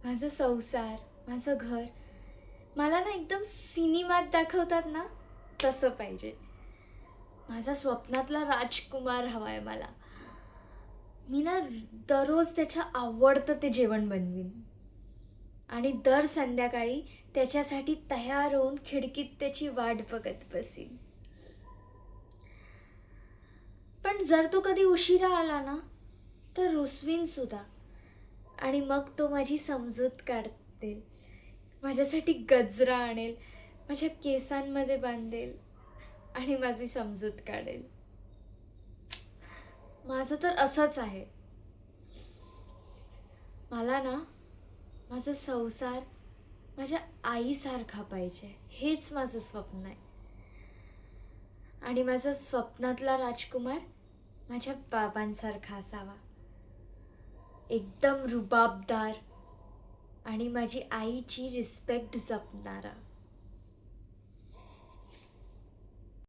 माझं संसार, माझं घर मला ना एकदम सिनेमात दाखवतात ना तसं पाहिजे. माझा स्वप्नातला राजकुमार हवा आहे मला. मी ना दररोज त्याच्या आवडतं ते जेवण बनवीन आणि दर संध्याकाळी त्याच्यासाठी तयार होऊन खिडकीत त्याची वाट बघत बसीन. पण जर तो कधी उशिरा आला ना तर रुसवीन सुद्धा. आणि मग तो माझी समजूत काढते, माझ्यासाठी गजरा आणेल, माझ्या केसांमध्ये बांधेल आणि माझी समजूत काढेल. माझं तर असंच आहे. मला ना माझा संसार माझ्या आईसारखा पाहिजे, हेच माझं स्वप्न आहे. आणि माझा स्वप्नातला राजकुमार माझ्या बाबांसारखा असावा, एकदम रुबाबदार आणि माझी आईची रिस्पेक्ट जपणारा.